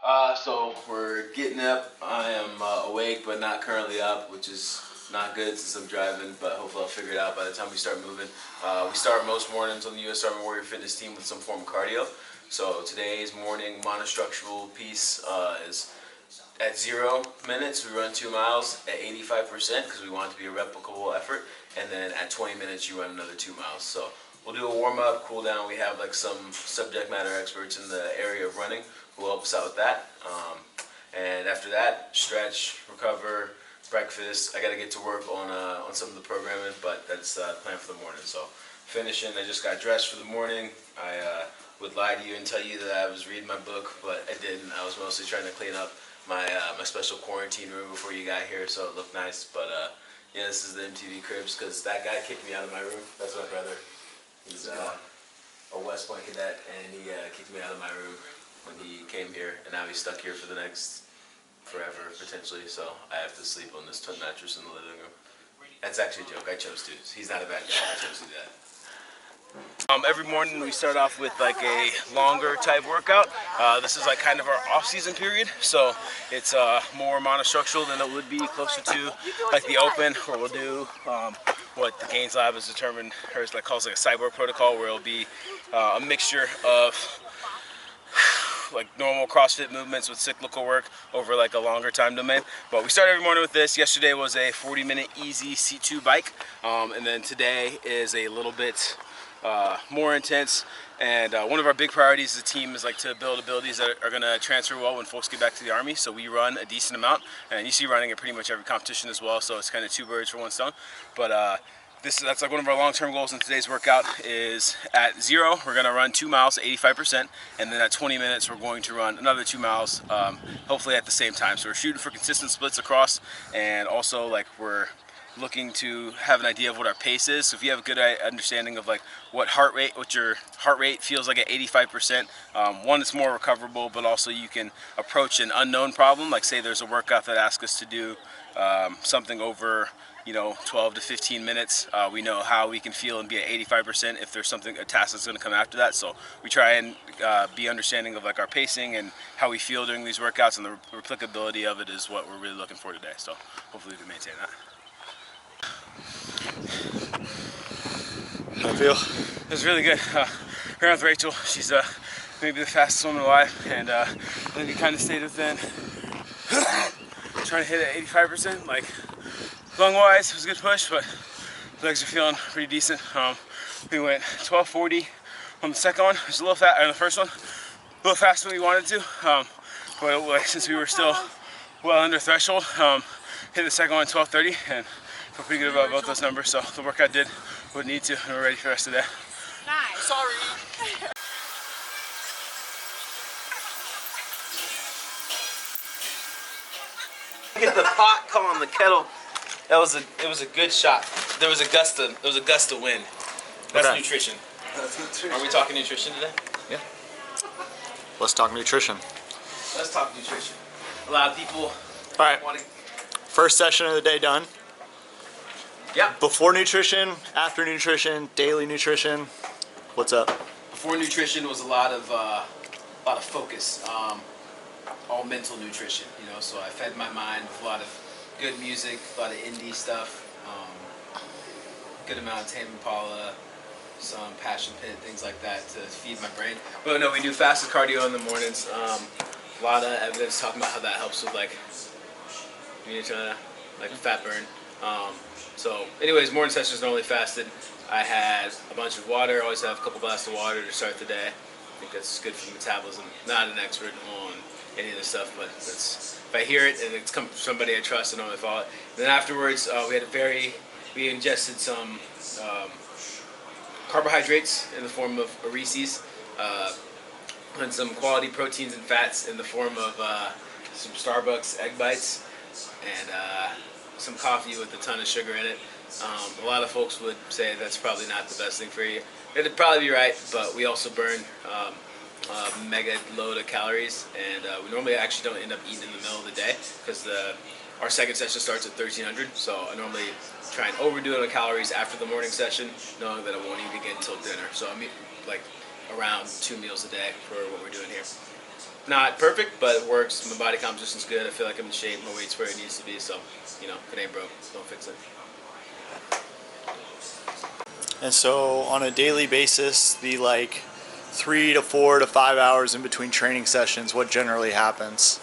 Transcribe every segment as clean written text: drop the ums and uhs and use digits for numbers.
So we're getting up. I am awake but not currently up, which is not good since I'm driving, but hopefully I'll figure it out by the time we start moving. We start most mornings on the U.S. Army Warrior Fitness team with some form of cardio. So today's morning monostructural piece is at 0 minutes. We run 2 miles at 85% because we want it to be a replicable effort, and then at 20 minutes you run another 2 miles. So we'll do a warm-up, cool down. We have like some subject matter experts in the area of running who will help us out with that. And after that, stretch, recover, breakfast. I got to get to work on some of the programming, but that's the plan for the morning. So finishing, I just got dressed for the morning. I would lie to you and tell you that I was reading my book, but I didn't. I was mostly trying to clean up my special quarantine room before you got here, so it looked nice. But yeah, this is the MTV Cribs because that guy kicked me out of my room. That's my brother. He's a West Point cadet, and he kicked me out of my room when he came here, and now he's stuck here for the next forever, potentially, so I have to sleep on this twin mattress in the living room. That's actually a joke. I chose to. He's not a bad guy. I chose to do that. Every morning we start off with like a longer type workout. This is like kind of our off-season period, so it's more monostructural than it would be closer to like the open, where we'll do what the Gaines Lab has determined, or like calls like a cyborg protocol, where it'll be a mixture of like normal CrossFit movements with cyclical work over like a longer time domain. But we start every morning with this. Yesterday was a 40-minute easy C2 bike, and then today is a little bit more intense. And one of our big priorities as a team is like to build abilities that are going to transfer well when folks get back to the Army. So we run a decent amount, and you see running at pretty much every competition as well. So it's kind of 2 birds for 1 stone. But that's like one of our long-term goals in today's workout. Is at 0 we're going to run 2 miles at 85%, and then at 20 minutes we're going to run another 2 miles, hopefully at the same time. So we're shooting for consistent splits across, and also like we're looking to have an idea of what our pace is. So if you have a good understanding of like what your heart rate feels like at 85%, one, it's more recoverable, but also you can approach an unknown problem. Like say there's a workout that asks us to do something over 12 to 15 minutes. We know how we can feel and be at 85% if there's a task that's going to come after that. So we try and be understanding of like our pacing and how we feel during these workouts, and the replicability of it is what we're really looking for today. So hopefully we can maintain that. How do you feel? It was really good. Ran with Rachel. She's maybe the fastest woman alive, and I think we kind of stayed within trying to hit at 85%. Like lung-wise, it was a good push, but legs are feeling pretty decent. We went 12:40 on the second one. It was a little fast, on the first one, a little faster than we wanted to. But since we were still well under threshold, hit the second one at 12:30, and feel pretty good about both those numbers. So the workout did what it needed to, and we're ready for the rest of the day. Nice. Sorry. Get the pot calling the kettle. It was a good shot. There was a gust of wind. That's okay. Nutrition. That's nutrition. Are we talking nutrition today? Yeah. Let's talk nutrition. Let's talk nutrition. A lot of people. All right. First session of the day done. Yeah. Before nutrition, after nutrition, daily nutrition. What's up? Before nutrition was a lot of focus. All mental nutrition, So I fed my mind with a lot of good music, a lot of indie stuff, good amount of Tame Impala, some Passion Pit, things like that to feed my brain. But no, we do fasted cardio in the mornings. A lot of evidence talking about how that helps with like fat burn. So anyways, morning sessions normally fasted. I had a bunch of water, always have a couple glasses of water to start the day. I think that's good for the metabolism. Not an expert on any of this stuff, but if I hear it and it's come from somebody I trust, I normally follow it. And then afterwards, we ingested some carbohydrates in the form of Reese's, and some quality proteins and fats in the form of some Starbucks egg bites, and some coffee with a ton of sugar in it. A lot of folks would say that's probably not the best thing for you. It'd probably be right, but we also burn a mega load of calories, and we normally actually don't end up eating in the middle of the day because our second session starts at 1300. So I normally try and overdo it on calories after the morning session, knowing that I won't eat again until dinner. So I eat like around 2 meals a day for what we're doing here. not perfect, but it works. My body composition's good. I feel like I'm in shape. My weight's where it needs to be. So, if it ain't broke, don't fix it. And so on a daily basis, the 3 to 4 to 5 hours in between training sessions, what generally happens?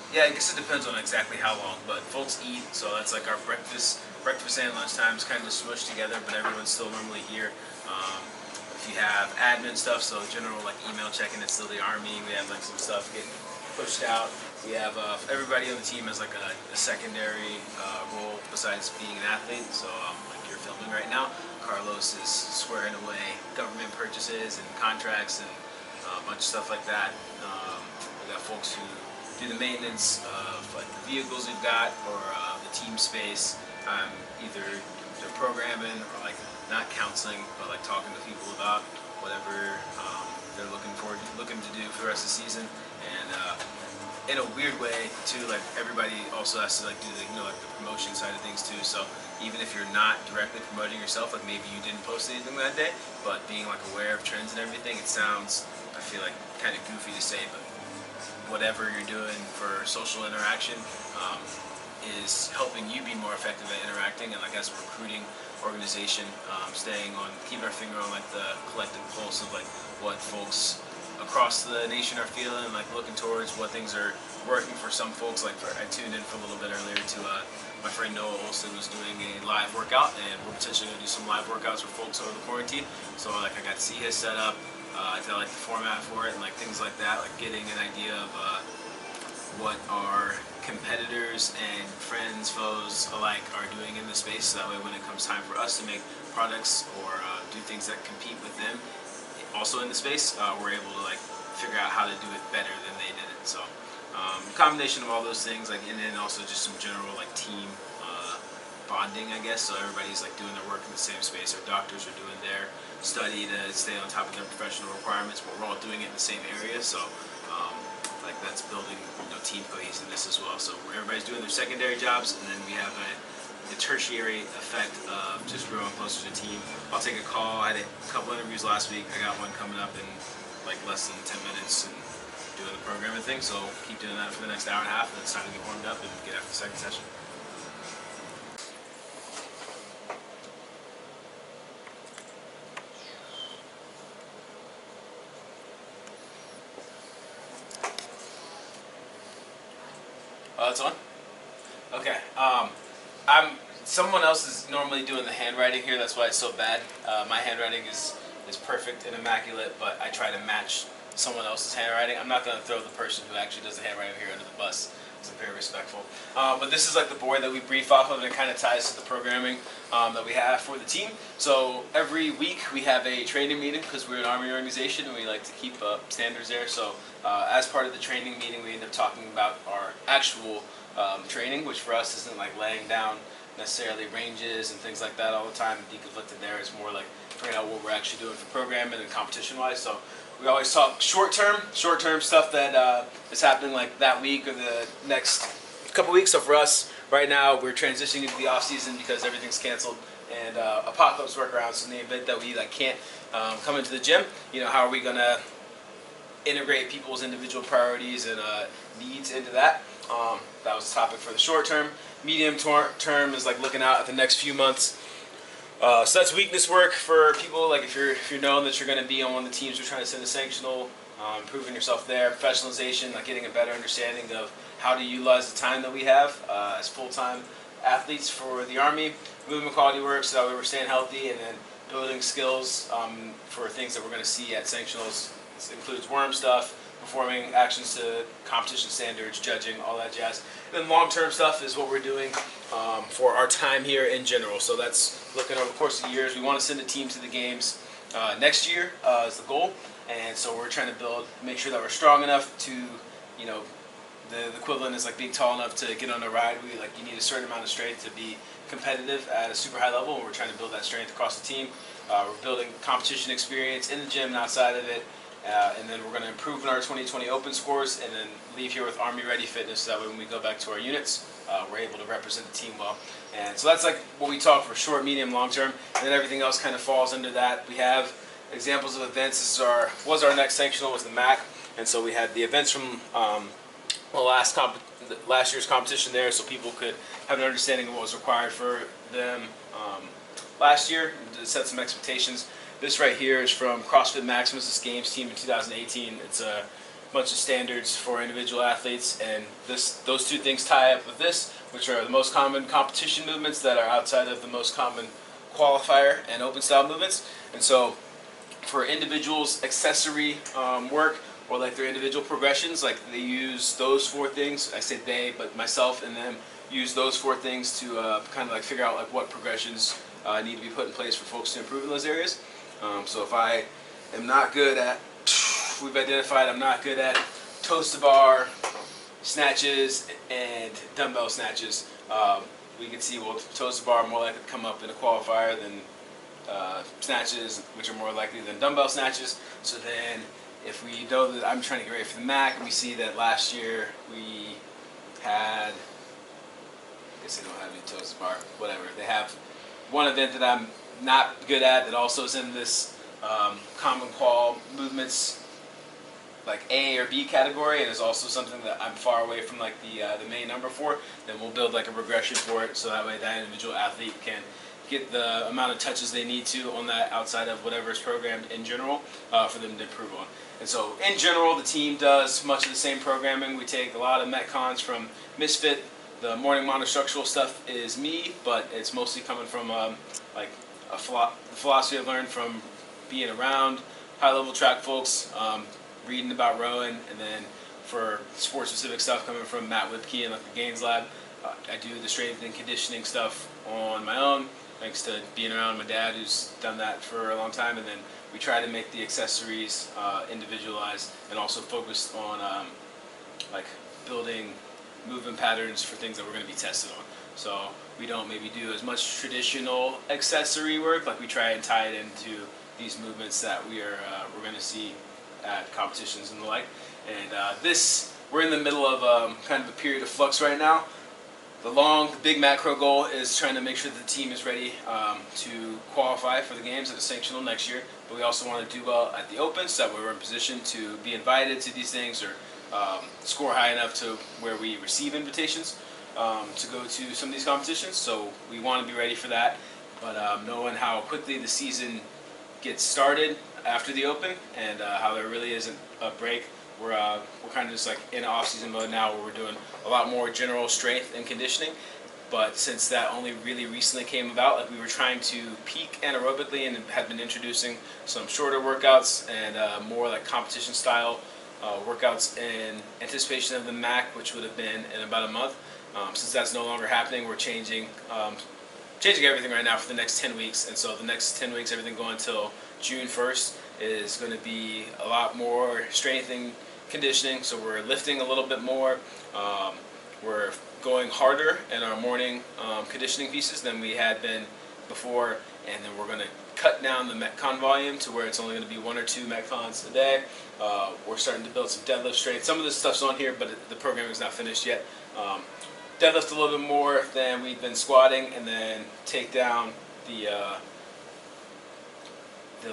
I guess it depends on exactly how long, but folks eat, so that's like our breakfast and lunchtime is kind of smushed together, but everyone's still normally here. If you have admin stuff, so general email checking, it's still the Army. We have some stuff getting pushed out. We have everybody on the team has a secondary role besides being an athlete. So you're filming right now, Carlos is swearing away government purchases and contracts and a bunch of stuff like that. We got folks who do the maintenance of the vehicles we've got or the team space. Either they're programming or not counseling, but talking to people about whatever they're looking to do for the rest of the season. And in a weird way too, everybody also has to do the the promotion side of things too. So even if you're not directly promoting yourself, maybe you didn't post anything that day, but being aware of trends and everything, it sounds, I feel kind of goofy to say, but whatever you're doing for social interaction is helping you be more effective at interacting, and as a recruiting organization, keeping our finger on the collective pulse of what folks across the nation are feeling, looking towards what things are working for some folks. I tuned in for a little bit earlier to my friend Noah Olson was doing a live workout, and we're potentially going to do some live workouts for folks over the quarantine. So I got to see his setup. I like the format for it and things like that, getting an idea of what our competitors and friends, foes alike are doing in the space. So that way when it comes time for us to make products or do things that compete with them also in the space, we're able to figure out how to do it better than they did it. So combination of all those things, and then also just some general team bonding, I guess. So everybody's doing their work in the same space. Our doctors are doing their study to stay on top of their professional requirements, but we're all doing it in the same area. So that's building team cohesiveness as well. So everybody's doing their secondary jobs, and then we have the tertiary effect of just growing closer to the team. I'll take a call. I had a couple interviews last week. I got one coming up in less than 10 minutes and doing the programming thing. So keep doing that for the next hour and a half, and then it's time to get warmed up and get after the second session. It's on? Okay. Someone else is normally doing the handwriting here. That's why it's so bad. My handwriting is perfect and immaculate, but I try to match someone else's handwriting. I'm not going to throw the person who actually does the handwriting here under the bus, because I'm very respectful. But this is the board that we brief off of, and it kind of ties to the programming that we have for the team. So every week we have a training meeting, because we're an Army organization and we like to keep standards there. So as part of the training meeting, we end up talking about our actual training, which for us isn't laying down necessarily ranges and things like that all the time. Deconflicted there. It's more figuring out what we're actually doing for programming and competition-wise. So we always talk short-term stuff that is happening that week or the next couple weeks. So for us, right now, we're transitioning into the off-season because everything's canceled, and apocalypse workarounds in the event that we can't come into the gym. How are we gonna integrate people's individual priorities and needs into that? That was the topic for the short term. Medium term is looking out at the next few months. So that's weakness work for people. If you're knowing that you're going to be on one of the teams, you're trying to send a sanctional, improving yourself there. Professionalization, getting a better understanding of how to utilize the time that we have as full-time athletes for the Army. Movement quality work, so that way we're staying healthy, and then building skills for things that we're going to see at sanctionals. This includes worm stuff, performing actions to competition standards, judging, all that jazz. And then long-term stuff is what we're doing for our time here in general. So that's looking over the course of the years. We want to send a team to the games next year is the goal. And so we're trying to make sure that we're strong enough to, the equivalent is being tall enough to get on a ride. You need a certain amount of strength to be competitive at a super high level, and we're trying to build that strength across the team. We're building competition experience in the gym and outside of it. And then we're going to improve in our 2020 open scores, and then leave here with Army Ready Fitness, so that way when we go back to our units, we're able to represent the team well. And so that's what we talk for short, medium, long term, and then everything else kind of falls under that. We have examples of events. Was our next sanctional was the MAC, and so we had the events from last year's competition there, so people could have an understanding of what was required for them last year to set some expectations. This right here is from CrossFit Maximus' Games team in 2018. It's a bunch of standards for individual athletes, and those two things tie up with this, which are the most common competition movements that are outside of the most common qualifier and open style movements. And so for individuals accessory work, or like their individual progressions, like they use those four things. I say they, but myself and them use those four things to kind of like figure out like what progressions need to be put in place for folks to improve in those areas. So if I am not good at, we've identified I'm not good at toes to bar, snatches, and dumbbell snatches. We can see, well, toes to bar are more likely to come up in a qualifier than snatches, which are more likely than dumbbell snatches. So then if we know that I'm trying to get ready for the MAC, and we see that last year we had, I guess they don't have any toes to bar, whatever. They have one event that I'm not good at that also is in this common qual movements, like A or B category, and is also something that I'm far away from like the main number for. Then we'll build like a progression for it, so that way that individual athlete can get the amount of touches they need to on that outside of whatever is programmed in general for them to improve on. And so in general, the team does much of the same programming. We take a lot of Metcons from Misfit. The morning monostructural stuff is me, but it's mostly coming from like the philosophy I've learned from being around high-level track folks, reading about rowing, and then for sport-specific stuff coming from Matt Whipke and like the Gains Lab. I do the strength and conditioning stuff on my own, thanks to being around my dad who's done that for a long time, and then we try to make the accessories individualized and also focused on like building movement patterns for things that we're going to be tested on. So we don't maybe do as much traditional accessory work, like we try and tie it into these movements that we're going to see at competitions and the like. And we're in the middle of kind of a period of flux right now. The big macro goal is trying to make sure that the team is ready to qualify for the games at a sanctional next year. But we also want to do well at the Open, so that we're in position to be invited to these things or score high enough to where we receive invitations to go to some of these competitions. So we want to be ready for that. But knowing how quickly the season gets started after the Open and how there really isn't a break, we're kind of just like in off-season mode now, where we're doing a lot more general strength and conditioning. But since that only really recently came about, like we were trying to peak anaerobically and had been introducing some shorter workouts and more like competition style workouts in anticipation of the MAC, which would have been in about a month. Since that's no longer happening, we're changing everything right now for the next 10 weeks. And so the next 10 weeks, everything going until June 1st, is going to be a lot more strength and conditioning. So we're lifting a little bit more. We're going harder in our morning conditioning pieces than we had been before. And then we're going to cut down the Metcon volume to where it's only going to be 1 or 2 Metcons a day. We're starting to build some deadlift strength. Some of this stuff's on here, but the programming is not finished yet. Deadlift a little bit more than we've been squatting, and then take down the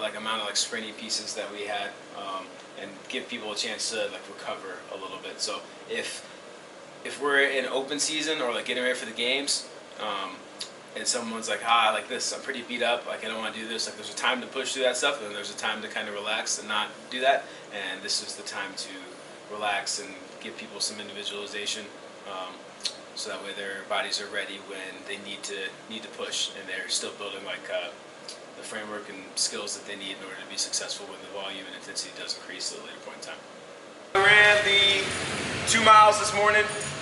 like amount of like sprinty pieces that we had, and give people a chance to like recover a little bit. So if we're in open season or like getting ready for the games, and someone's like, like this, I'm pretty beat up, like I don't want to do this, like there's a time to push through that stuff, and there's a time to kind of relax and not do that. And this is the time to relax and give people some individualization, so that way their bodies are ready when they need to push, and they're still building like the framework and skills that they need in order to be successful when the volume and intensity does increase at a later point in time. I ran the 2 miles this morning.